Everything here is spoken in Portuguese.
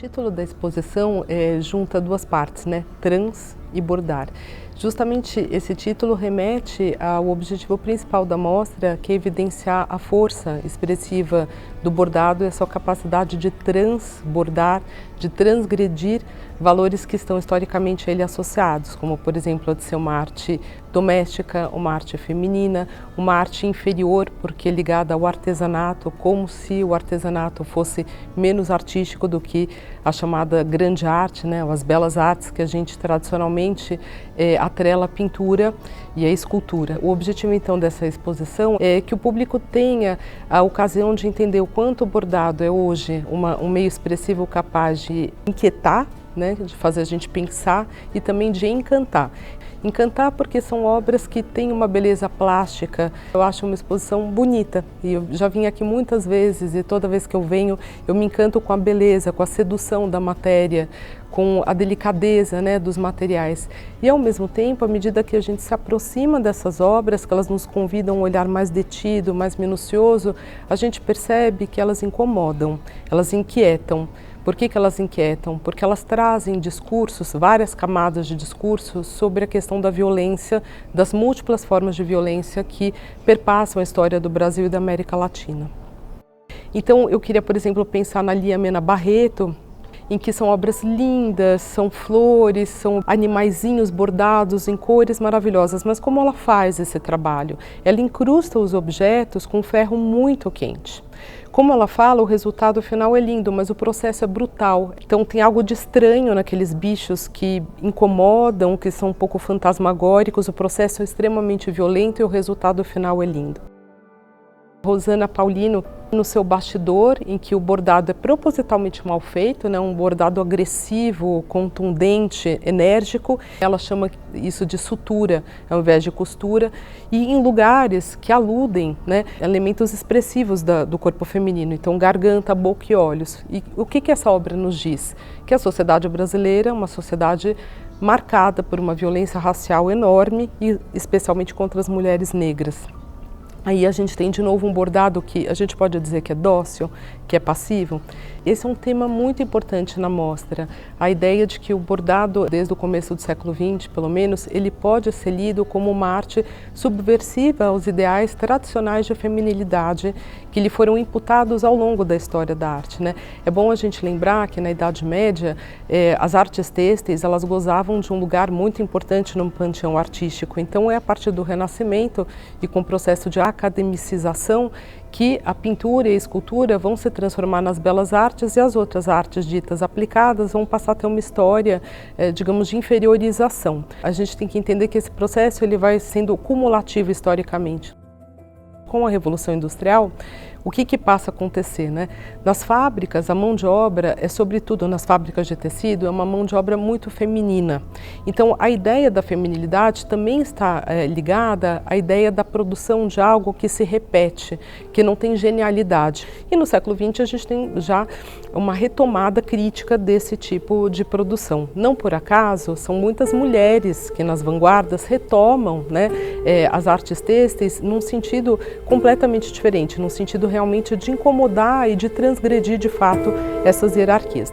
título da exposição junta duas partes, né? Trans e bordar. Justamente esse título remete ao objetivo principal da mostra, que é evidenciar a força expressiva do bordado e a sua capacidade de transbordar, de transgredir valores que estão historicamente a ele associados, como por exemplo a de ser uma arte doméstica, uma arte feminina, uma arte inferior porque ligada ao artesanato, como se o artesanato fosse menos artístico do que a chamada grande arte, né, ou as belas artes que a gente tradicionalmente atrela a pintura e a escultura. O objetivo então dessa exposição é que o público tenha a ocasião de entender o quanto o bordado é hoje um meio expressivo capaz de inquietar, né, de fazer a gente pensar e também de encantar. Encantar porque são obras que têm uma beleza plástica. Eu acho uma exposição bonita e eu já vim aqui muitas vezes e toda vez que eu venho eu me encanto com a beleza, com a sedução da matéria, com a delicadeza, né, dos materiais. E ao mesmo tempo, à medida que a gente se aproxima dessas obras, que elas nos convidam a um olhar mais detido, mais minucioso, a gente percebe que elas incomodam, elas inquietam. Por que elas inquietam? Porque elas trazem discursos, várias camadas de discursos sobre a questão da violência, das múltiplas formas de violência que perpassam a história do Brasil e da América Latina. Então eu queria, por exemplo, pensar na Lia Mena Barreto, em que são obras lindas, são flores, são animaizinhos bordados em cores maravilhosas. Mas como ela faz esse trabalho? Ela incrusta os objetos com ferro muito quente. Como ela fala, o resultado final é lindo, mas o processo é brutal. Então tem algo de estranho naqueles bichos que incomodam, que são um pouco fantasmagóricos, o processo é extremamente violento e o resultado final é lindo. Rosana Paulino, no seu bastidor, em que o bordado é propositalmente mal feito, né, um bordado agressivo, contundente, enérgico, ela chama isso de sutura, ao invés de costura, e em lugares que aludem, né, elementos expressivos do corpo feminino, então garganta, boca e olhos. E o que essa obra nos diz? Que a sociedade brasileira é uma sociedade marcada por uma violência racial enorme, e especialmente contra as mulheres negras. Aí a gente tem de novo um bordado que a gente pode dizer que é dócil, que é passivo. Esse é um tema muito importante na mostra. A ideia de que o bordado, desde o começo do século XX, pelo menos, ele pode ser lido como uma arte subversiva aos ideais tradicionais de feminilidade que lhe foram imputados ao longo da história da arte, né? É bom a gente lembrar que na Idade Média as artes têxteis elas gozavam de um lugar muito importante no panteão artístico. Então é a partir do Renascimento e com o processo de academicização que a pintura e a escultura vão se transformar nas belas artes e as outras artes ditas aplicadas vão passar a ter uma história, digamos, de inferiorização. A gente tem que entender que esse processo ele vai sendo cumulativo historicamente. Com a Revolução Industrial, o que passa a acontecer, né? Nas fábricas, a mão de obra, sobretudo nas fábricas de tecido, é uma mão de obra muito feminina. Então, a ideia da feminilidade também está ligada à ideia da produção de algo que se repete, que não tem genialidade. E no século XX a gente tem já uma retomada crítica desse tipo de produção. Não por acaso, são muitas mulheres que nas vanguardas retomam, né, as artes têxteis num sentido completamente diferente, num sentido realmente de incomodar e de transgredir de fato essas hierarquias.